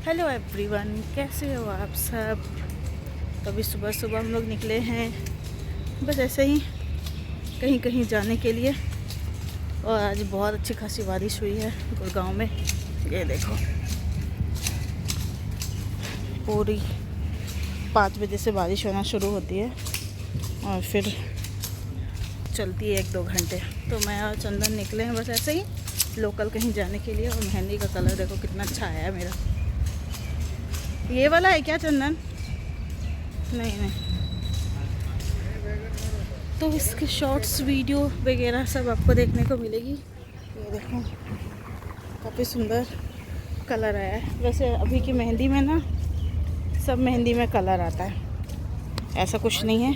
Hello everyone, कैसे हो आप सब। तो अभी सुबह सुबह हम लोग निकले हैं बस ऐसे ही कहीं कहीं जाने के लिए। और आज बहुत अच्छी खासी बारिश हुई है गुड़गांव में। ये देखो, पूरी 5 बजे से बारिश होना शुरू होती है और फिर चलती है 1-2 घंटे। तो मैं और चंदन निकले हैं बस ऐसे ही लोकल कहीं जाने के लिए। और मेहंदी का कलर देखो कितना अच्छा आया है मेरा। ये वाला है क्या चंदन? नहीं नहीं। तो इसके शॉर्ट्स वीडियो वगैरह सब आपको देखने को मिलेगी। ये देखो काफ़ी सुंदर कलर आया है। वैसे अभी की मेहंदी में ना सब मेहंदी में कलर आता है, ऐसा कुछ नहीं है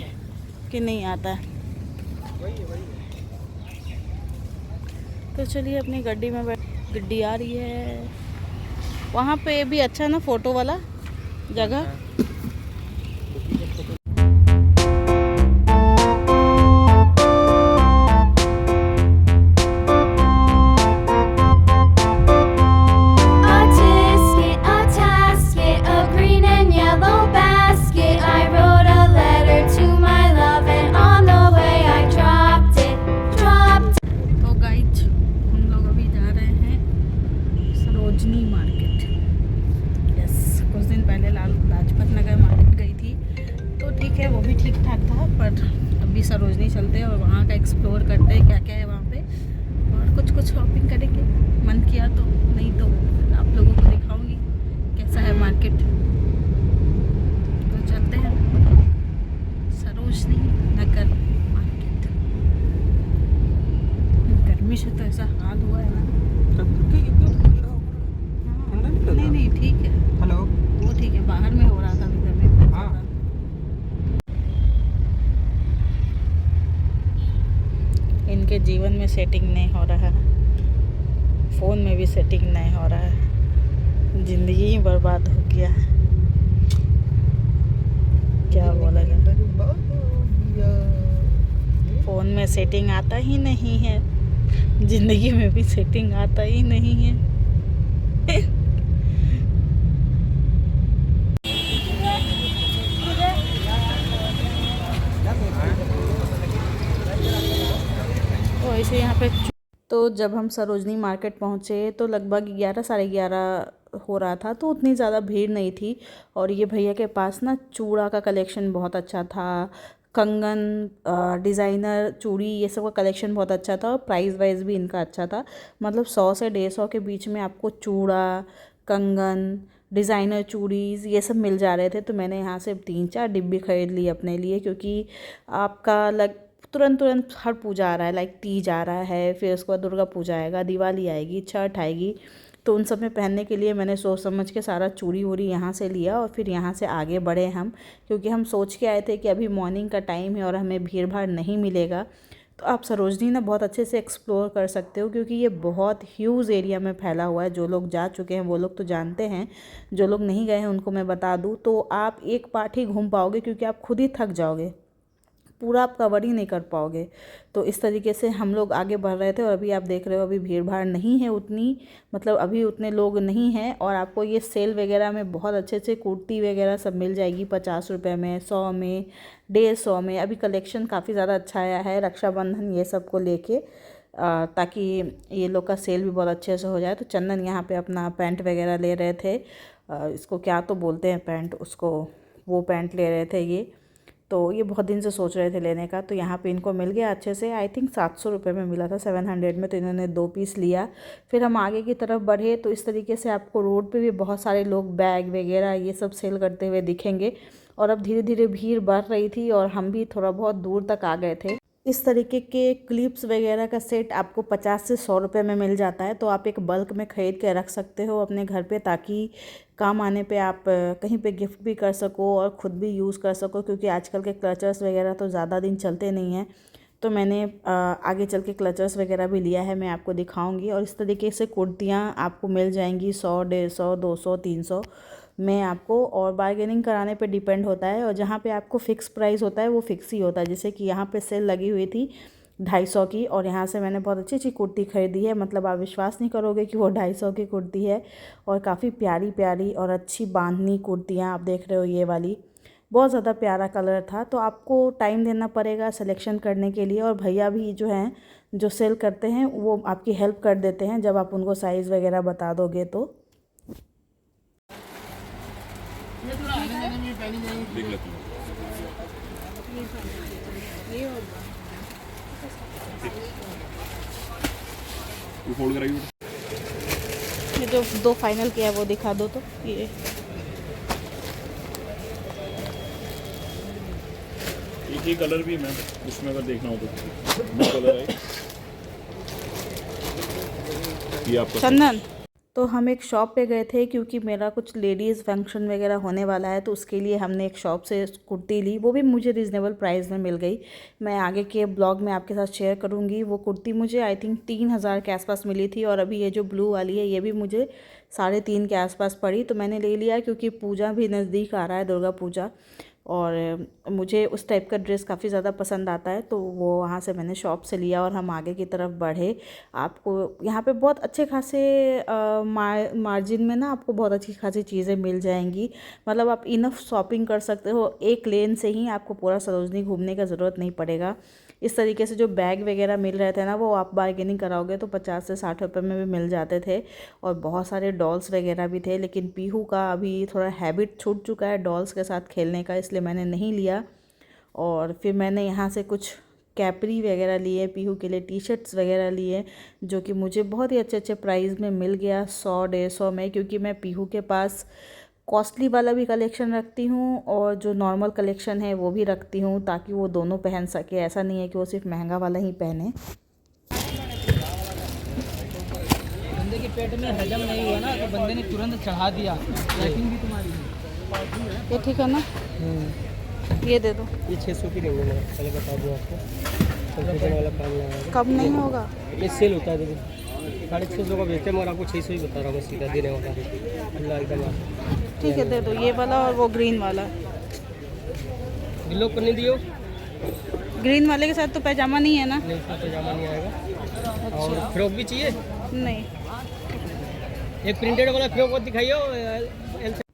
कि नहीं आता है। तो चलिए अपनी गड्डी में गड्डी आ रही है। वहाँ पे भी अच्छा ना फ़ोटो वाला जगह। वो भी ठीक ठाक था, पर अभी सरोजनी चलते हैं और वहाँ का एक्सप्लोर करते हैं क्या क्या है वहाँ पे, और कुछ शॉपिंग करेंगे। मन किया तो, नहीं तो आप लोगों को दिखाऊंगी कैसा है मार्केट। तो चलते हैं सरोजनी नगर मार्केट। गर्मी से तो ऐसा हाल हुआ है ना। नहीं ठीक है। हेलो, वो ठीक है, बाहर में हो रहा था गर्मी। इनके जीवन में सेटिंग नहीं हो रहा है, फ़ोन में भी सेटिंग नहीं हो रहा है, ज़िंदगी ही बर्बाद हो गया है। क्या बोला जाए, फ़ोन में सेटिंग आता ही नहीं है, ज़िंदगी में भी सेटिंग आता ही नहीं है। तो ऐसे यहाँ पे तो जब हम सरोजनी मार्केट पहुँचे तो लगभग 11 साढ़े 11 हो रहा था, तो उतनी ज़्यादा भीड़ नहीं थी। और ये भैया के पास ना चूड़ा का कलेक्शन बहुत अच्छा था, कंगन, डिज़ाइनर चूड़ी, ये सब का कलेक्शन बहुत अच्छा था। और प्राइस वाइज भी इनका अच्छा था, मतलब 100 से 150 के बीच में आपको चूड़ा, कंगन, डिज़ाइनर चूड़ीज़ ये सब मिल जा रहे थे। तो मैंने यहाँ से 3-4 डिब्बी खरीद ली अपने लिए, क्योंकि आपका तुरंत हर पूजा आ रहा है, लाइक तीज आ रहा है, फिर उसके बाद दुर्गा पूजा आएगा, दिवाली आएगी, छठ आएगी। तो उन सब में पहनने के लिए मैंने सोच समझ के सारा चूड़ी वूड़ी यहाँ से लिया और फिर यहाँ से आगे बढ़े हम, क्योंकि हम सोच के आए थे कि अभी मॉर्निंग का टाइम है और हमें भीड़ भाड़ नहीं मिलेगा। तो आप सरोजनी ना बहुत अच्छे से एक्सप्लोर कर सकते हो, क्योंकि ये बहुत ह्यूज एरिया में फैला हुआ है। जो लोग जा चुके हैं वो लोग तो जानते हैं, जो लोग नहीं गए हैं उनको मैं बता दूँ तो आप एक पार्ट ही घूम पाओगे, क्योंकि आप खुद ही थक जाओगे, पूरा आप कवर ही नहीं कर पाओगे। तो इस तरीके से हम लोग आगे बढ़ रहे थे। और अभी आप देख रहे हो अभी भीड़ भाड़ नहीं है उतनी, मतलब अभी उतने लोग नहीं हैं। और आपको ये सेल वगैरह में बहुत अच्छे से कुर्ती वगैरह सब मिल जाएगी 50 रुपये में, 100 में, 150 में। अभी कलेक्शन काफ़ी ज़्यादा अच्छा आया है रक्षाबंधन ये सब को लेके, ताकि ये लोग का सेल भी बहुत अच्छे से हो जाए। तो चंदन यहाँ पे अपना पैंट वगैरह ले रहे थे, इसको क्या तो बोलते हैं पैंट, उसको वो पैंट ले रहे थे ये। तो ये बहुत दिन से सोच रहे थे लेने का, तो यहाँ पे इनको मिल गया अच्छे से। आई थिंक 700 रुपये में मिला था, 700 में। तो इन्होंने 2 पीस लिया। फिर हम आगे की तरफ बढ़े तो इस तरीके से आपको रोड पे भी बहुत सारे लोग बैग वगैरह ये सब सेल करते हुए दिखेंगे। और अब धीरे धीरे भीड़ बढ़ रही थी और हम भी थोड़ा बहुत दूर तक आ गए थे। इस तरीके के क्लिप्स वगैरह का सेट आपको 50 से 100 रुपये में मिल जाता है। तो आप एक बल्क में ख़रीद के रख सकते हो अपने घर पे, ताकि काम आने पे आप कहीं पे गिफ्ट भी कर सको और ख़ुद भी यूज़ कर सको, क्योंकि आजकल के क्लचर्स वगैरह तो ज़्यादा दिन चलते नहीं हैं। तो मैंने आगे चल के क्लचर्स वगैरह भी लिया है, मैं आपको दिखाऊंगी। और इस तरीके से कुर्तियाँ आपको मिल जाएंगी 100, 150, 200, 300 में आपको। और बार्गेनिंग कराने पे डिपेंड होता है। और जहाँ पे आपको फ़िक्स प्राइस होता है वो फ़िक्स ही होता है। जैसे कि यहाँ पे सेल लगी हुई थी 250 की। और यहाँ से मैंने बहुत अच्छी अच्छी कुर्ती ख़रीदी है, मतलब आप विश्वास नहीं करोगे कि वो 250 की कुर्ती है। और काफ़ी प्यारी प्यारी और अच्छी बांधनी कुर्तियाँ आप देख रहे हो, ये वाली बहुत ज़्यादा प्यारा कलर था। तो आपको टाइम देना पड़ेगा सिलेक्शन करने के लिए, और भैया भी जो हैं जो सेल करते हैं वो आपकी हेल्प कर देते हैं जब आप उनको साइज़ वगैरह बता दोगे तो। ये जो 2 फाइनल किया है वो दिखा दो। तो ये एक ही कलर भी मैम इसमें अगर देखना हो तो ब्लू कलर है ये आपका चंदन। तो हम एक शॉप पे गए थे क्योंकि मेरा कुछ लेडीज़ फंक्शन वगैरह होने वाला है, तो उसके लिए हमने एक शॉप से कुर्ती ली, वो भी मुझे रीज़नेबल प्राइस में मिल गई। मैं आगे के ब्लॉग में आपके साथ शेयर करूँगी। वो कुर्ती मुझे आई थिंक 3000 के आसपास मिली थी, और अभी ये जो ब्लू वाली है ये भी मुझे 3.5 के आसपास पड़ी। तो मैंने ले लिया क्योंकि पूजा भी नज़दीक आ रहा है, दुर्गा पूजा, और मुझे उस टाइप का ड्रेस काफ़ी ज़्यादा पसंद आता है, तो वो वहाँ से मैंने शॉप से लिया और हम आगे की तरफ बढ़े। आपको यहाँ पे बहुत अच्छे खासे मार्जिन में ना आपको बहुत अच्छी खासी चीज़ें मिल जाएंगी। मतलब आप इनफ शॉपिंग कर सकते हो, एक लेन से ही आपको पूरा सरोजनी घूमने का ज़रूरत नहीं पड़ेगा। इस तरीके से जो बैग वगैरह मिल रहे थे ना, वो आप बार्गेनिंग कराओगे तो 50 से 60 रुपये में भी मिल जाते थे। और बहुत सारे डॉल्स वगैरह भी थे, लेकिन पीहू का अभी थोड़ा हैबिट छूट चुका है डॉल्स के साथ खेलने का, इसलिए मैंने नहीं लिया। और फिर मैंने यहाँ से कुछ कैपरी वगैरह लिए, पीहू के लिए टी शर्ट्स वगैरह लिए, जो कि मुझे बहुत ही अच्छे अच्छे प्राइस में मिल गया, 100-150 में। क्योंकि मैं पीहू के पास कॉस्टली वाला भी कलेक्शन रखती हूँ और जो नॉर्मल कलेक्शन है वो भी रखती हूँ, ताकि वो दोनों पहन सके। ऐसा नहीं है कि वो सिर्फ महंगा वाला ही पहने। बंदे के पेट में हजम नहीं हुआ ना, तो बंदे ने तुरंत चढ़ा दिया। पैकिंग भी तुम्हारी है ये ठीक है ना? ये दे दो। ये 600 की रेंज में, पहले बता दूँ आपको, कंफ्यूजन वाला काम नहीं आएगा। कब नहीं होगा? ये सेल होता है, देखो 650 का बेचते हैं, मगर आपको 600 ही बता रहा हूँ मैं, सीधा देने वाला अल्लाह एकदम। ठीक है, दे दो ये वाला और वो ग्रीन वाला। गिलो करने दियो। ग्रीन वाले के साथ तो पैजामा नहीं है ना? नहीं, इसका पैजामा नहीं आएगा। और फ्रॉक भी चाहिए? नहीं। एक प्रिंटेड वाला फ्रॉक दिखाइए।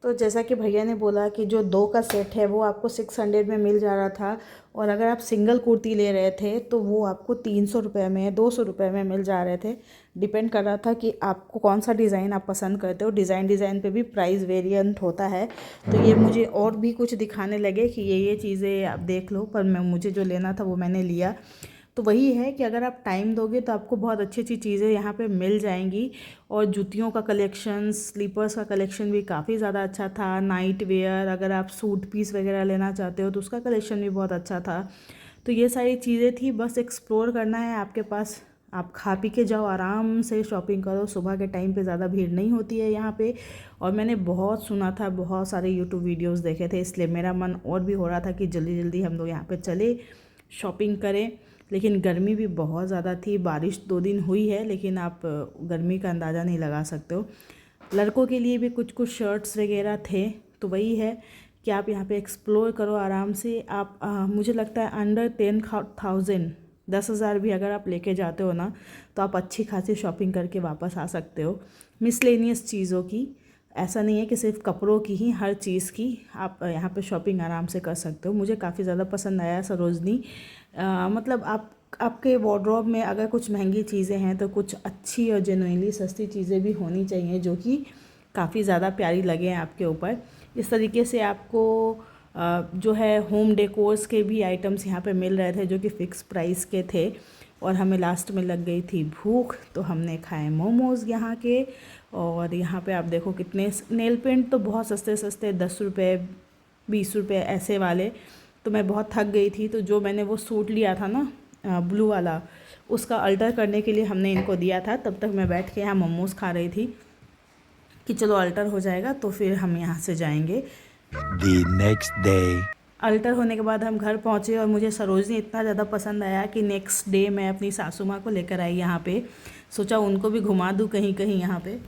तो जैसा कि भैया ने बोला कि जो 2 का सेट है वो आपको 600 में मिल जा रहा था, और अगर आप सिंगल कुर्ती ले रहे थे तो वो आपको 300 रुपये में, 200 रुपये में मिल जा रहे थे। डिपेंड कर रहा था कि आपको कौन सा डिज़ाइन आप पसंद करते हो। डिज़ाइन पे भी प्राइस वेरिएंट होता है। तो ये मुझे और भी कुछ दिखाने लगे कि ये चीज़ें आप देख लो, पर मुझे जो लेना था वो मैंने लिया। तो वही है कि अगर आप टाइम दोगे तो आपको बहुत अच्छी अच्छी चीज़ें यहाँ पे मिल जाएंगी। और जूतियों का कलेक्शन, स्लीपर्स का कलेक्शन भी काफ़ी ज़्यादा अच्छा था। नाइट वेयर, अगर आप सूट पीस वगैरह लेना चाहते हो तो उसका कलेक्शन भी बहुत अच्छा था। तो ये सारी चीज़ें थी, बस एक्सप्लोर करना है आपके पास। आप खा पी के जाओ, आराम से शॉपिंग करो। सुबह के टाइम पे ज़्यादा भीड़ नहीं होती है यहाँ पे। और मैंने बहुत सुना था, बहुत सारे यूट्यूब वीडियोज़ देखे थे, इसलिए मेरा मन और भी हो रहा था कि जल्दी जल्दी हम लोग यहाँ पर चले, शॉपिंग करें। लेकिन गर्मी भी बहुत ज़्यादा थी। बारिश 2 दिन हुई है, लेकिन आप गर्मी का अंदाज़ा नहीं लगा सकते हो। लड़कों के लिए भी कुछ कुछ शर्ट्स वगैरह थे। तो वही है कि आप यहाँ पे एक्सप्लोर करो आराम से। आप मुझे लगता है अंडर 10,000 भी अगर आप लेके जाते हो ना, तो आप अच्छी खासी शॉपिंग करके वापस आ सकते हो। मिसलेनियस चीज़ों की, ऐसा नहीं है कि सिर्फ कपड़ों की ही, हर चीज़ की आप यहाँ पे शॉपिंग आराम से कर सकते हो। मुझे काफ़ी ज़्यादा पसंद आया सरोजनी। मतलब आपके वार्डरोब में अगर कुछ महंगी चीज़ें हैं तो कुछ अच्छी और जेन्युइनली सस्ती चीज़ें भी होनी चाहिए, जो कि काफ़ी ज़्यादा प्यारी लगे आपके ऊपर। इस तरीके से आपको जो है होम डेकोर्स के भी आइटम्स यहाँ पे मिल रहे थे, जो कि फ़िक्स प्राइस के थे। और हमें लास्ट में लग गई थी भूख, तो हमने खाए मोमोज़ यहाँ के। और यहाँ पे आप देखो कितने नेल पेंट तो बहुत सस्ते सस्ते, 10 रुपये 20 रुपये ऐसे वाले। तो मैं बहुत थक गई थी, तो जो मैंने वो सूट लिया था ना ब्लू वाला, उसका अल्टर करने के लिए हमने इनको दिया था। तब तक मैं बैठ के यहाँ मोमोज़ खा रही थी कि चलो अल्टर हो जाएगा तो फिर हम यहाँ से जाएंगे। The next day. अल्टर होने के बाद हम घर पहुँचे, और मुझे सरोजनी इतना ज़्यादा पसंद आया कि नेक्स्ट डे मैं अपनी सासू माँ को लेकर आई यहाँ पे। सोचा उनको भी घुमा दूँ कहीं कहीं यहाँ पे।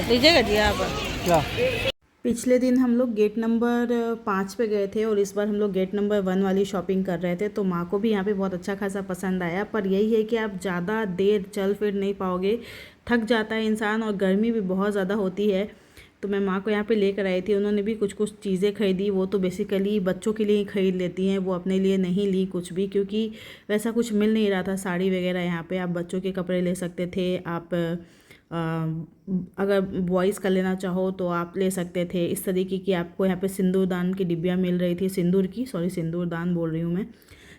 लीजिएगा जी आप। क्या? पिछले दिन हम लोग गेट नंबर 5 पे गए थे और इस बार हम लोग गेट नंबर 1 वाली शॉपिंग कर रहे थे। तो माँ को भी यहाँ पे बहुत अच्छा खासा पसंद आया, पर यही है कि आप ज़्यादा देर चल फिर नहीं पाओगे, थक जाता है इंसान और गर्मी भी बहुत ज़्यादा होती है। तो मैं माँ को यहाँ पे लेकर आई थी, उन्होंने भी कुछ कुछ चीज़ें खरीदी। वो तो बेसिकली बच्चों के लिए ही ख़रीद लेती हैं, वो अपने लिए नहीं ली कुछ भी, क्योंकि वैसा कुछ मिल नहीं रहा था साड़ी वगैरह। यहाँ पे आप बच्चों के कपड़े ले सकते थे, आप अगर बॉयज़ का लेना चाहो तो आप ले सकते थे। इस तरीके की आपको यहाँ पे सिंदूरदान की डिब्बियाँ मिल रही थी, सिंदूरदान बोल रही हूँ मैं,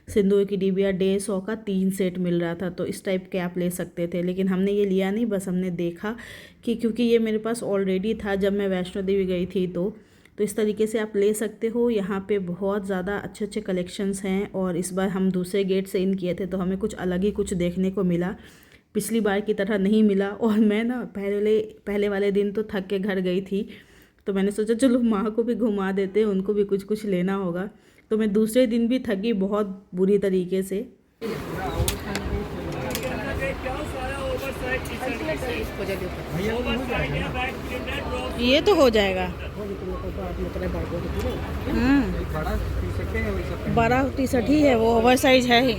सिंदूर की डिब्बियाँ 150 का 3 सेट मिल रहा था। तो इस टाइप के आप ले सकते थे, लेकिन हमने ये लिया नहीं, बस हमने देखा कि क्योंकि ये मेरे पास ऑलरेडी था जब मैं वैष्णो देवी गई थी। तो इस तरीके से आप ले सकते हो। यहाँ पे बहुत ज़्यादा अच्छे अच्छे कलेक्शंस हैं और इस बार हम दूसरे गेट से इन किए थे तो हमें कुछ अलग ही कुछ देखने को मिला, पिछली बार की तरह नहीं मिला। और मैं ना पहले वाले दिन तो थक के घर गई थी, तो मैंने सोचा चलो माँ को भी घुमा देते हैं, उनको भी कुछ कुछ लेना होगा। तो मैं दूसरे दिन भी थकी बहुत बुरी तरीके से। ये तो हो जाएगा, बड़ा टी शर्ट ही है, वो ओवर साइज है ही।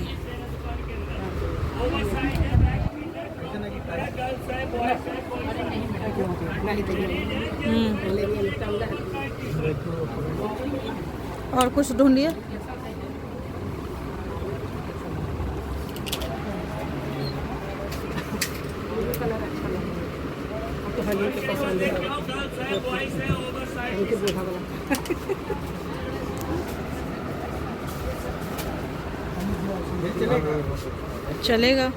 और कुछ ढूंढिए। चलेगा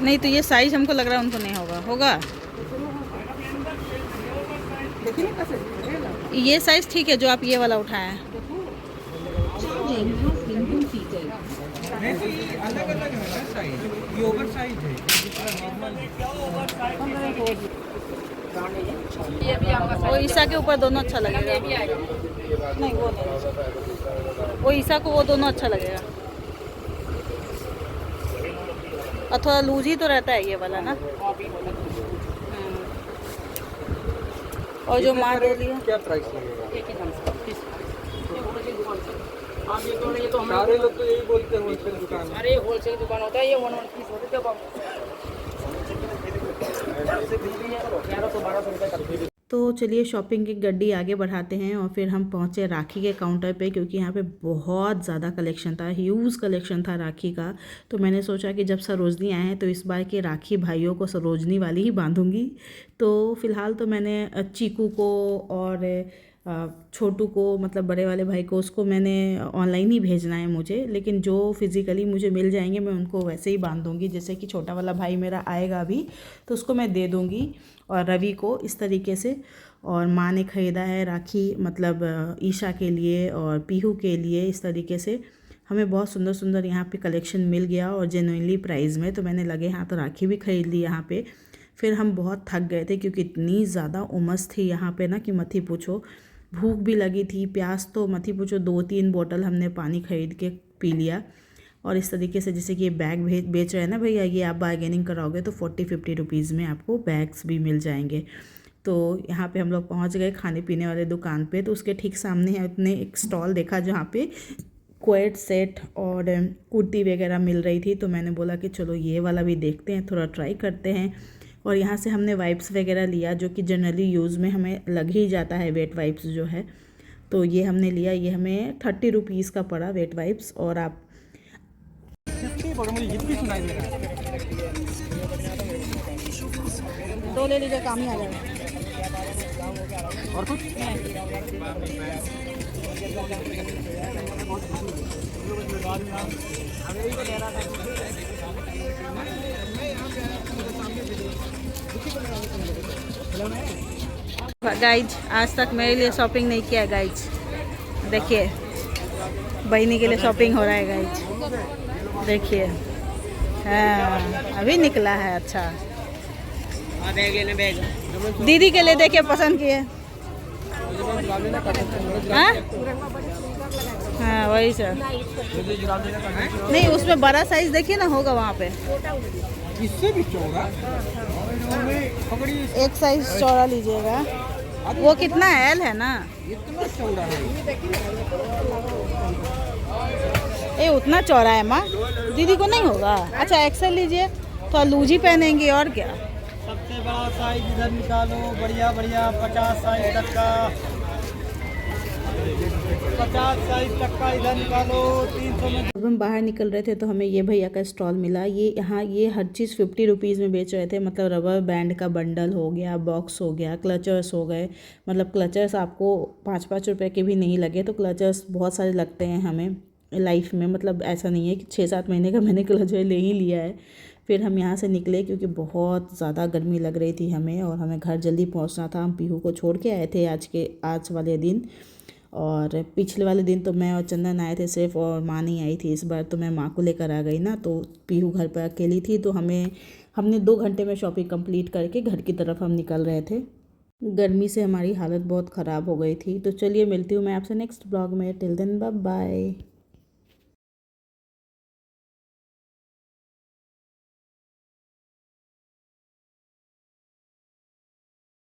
नहीं तो ये साइज हमको लग रहा है उनको नहीं होगा। ये साइज ठीक है जो आप ये वाला उठाए हैं। अलग-अलग है ना साइज, ये ओवर साइज है। वो ईसा के ऊपर दोनों अच्छा लगेगा। नहीं वो नहीं, वो ईसा को वो दोनों अच्छा लगेगा। और थोड़ा लूज ही तो रहता है ये वाला ना। और जो मार दे लिया क्या प्राइस लगेगा? सारे लोग तो यही बोलते हैं होलसेल दुकान। अरे होलसेल दुकान होता है, ये 1 पीस होते हैं। तो चलिए शॉपिंग की गड्डी आगे बढ़ाते हैं और फिर हम पहुंचे राखी के काउंटर पे, क्योंकि यहाँ पे बहुत ज़्यादा कलेक्शन था, ह्यूज कलेक्शन था राखी का। तो मैंने सोचा कि जब सरोजनी आए हैं तो इस बार के राखी भाइयों को सरोजनी वाली ही बांधूंगी। तो फ़िलहाल तो मैंने चीकू को और छोटू को, मतलब बड़े वाले भाई को, उसको मैंने ऑनलाइन ही भेजना है मुझे, लेकिन जो फिज़िकली मुझे मिल जाएंगे मैं उनको वैसे ही बांध दूँगी। जैसे कि छोटा वाला भाई मेरा आएगा अभी तो उसको मैं दे दूँगी, और रवि को इस तरीके से। और माँ ने ख़रीदा है राखी, मतलब ईशा के लिए और पीहू के लिए। इस तरीके से हमें बहुत सुंदर सुंदर यहाँ पे कलेक्शन मिल गया और जेन्युइनली प्राइस में। तो मैंने लगे हाथ तो राखी भी ख़रीद ली यहाँ पे। फिर हम बहुत थक गए थे क्योंकि इतनी ज़्यादा उमस थी यहाँ पे ना कि मत ही पूछो। भूख भी लगी थी, प्यास तो मत ही पूछो। 2-3 बोतल हमने पानी ख़रीद के पी लिया। और इस तरीके से जैसे कि ये बैग बेच रहे हैं ना भैया, ये आप बार्गेनिंग कराओगे तो 40-50 रुपीज़ में आपको बैग्स भी मिल जाएंगे। तो यहाँ पे हम लोग पहुँच गए खाने पीने वाले दुकान पे। तो उसके ठीक सामने है उतने एक स्टॉल देखा जहाँ पे क्वेट सेट और कुर्ती वगैरह मिल रही थी। तो मैंने बोला कि चलो ये वाला भी देखते हैं, थोड़ा ट्राई करते हैं। और यहाँ से हमने वाइप्स वगैरह लिया जो कि जनरली यूज़ में हमें लग ही जाता है, वेट वाइप्स जो है। तो ये हमने लिया, ये हमें 30 रुपीज़ का पड़ा वेट वाइप्स। और आप दो ले लीजिए, काम ही आ जाएगा। और कुछ गाइज आज तक मेरे लिए शॉपिंग नहीं किया गाइज। देखिए बहनी के लिए शॉपिंग हो रहा है गाइज, देखिए। हाँ अभी निकला है। अच्छा दीदी के लिए देखिए पसंद किए। हाँ वही सर, नहीं उसमें बड़ा साइज देखिए ना, होगा वहाँ पे। इससे भी चौड़ा एक साइज चौड़ा लीजिएगा। वो कितना एल है ना? इतना चौड़ा है। ये उतना चौड़ा है माँ, दीदी को नहीं होगा। अच्छा एक्सेल लीजिए, तो लूज ही पहनेंगे और क्या। सबसे बड़ा साइज इधर निकालो, बढ़िया बढ़िया 50 साइज तक का, 50 साइज तक का इधर निकालो। 300 में। जब हम बाहर निकल रहे थे तो हमें ये भैया का स्टॉल मिला। ये यहाँ ये हर चीज़ 50 रुपीज़ में बेच रहे थे। मतलब रबर बैंड का बंडल हो गया, बॉक्स हो गया, क्लचर्स हो गए। मतलब क्लचर्स आपको 5-5 रुपए के भी नहीं लगे। तो क्लचर्स बहुत सारे लगते हैं हमें लाइफ में। मतलब ऐसा नहीं है कि 6-7 महीने का मैंने क्लचर ले ही लिया है। फिर हम यहाँ से निकले क्योंकि बहुत ज़्यादा गर्मी लग रही थी हमें, और हमें घर जल्दी पहुँचना था। हम पीहू को छोड़ के आए थे आज वाले दिन। और पिछले वाले दिन तो मैं और चंदन आए थे सिर्फ, और माँ नहीं आई थी। इस बार तो मैं माँ को लेकर आ गई ना, तो पीहू घर पर अकेली थी। तो हमने 2 घंटे में शॉपिंग कंप्लीट करके घर की तरफ हम निकल रहे थे। गर्मी से हमारी हालत बहुत ख़राब हो गई थी। तो चलिए मिलती हूँ मैं आपसे नेक्स्ट ब्लॉग में। Till then bye bye.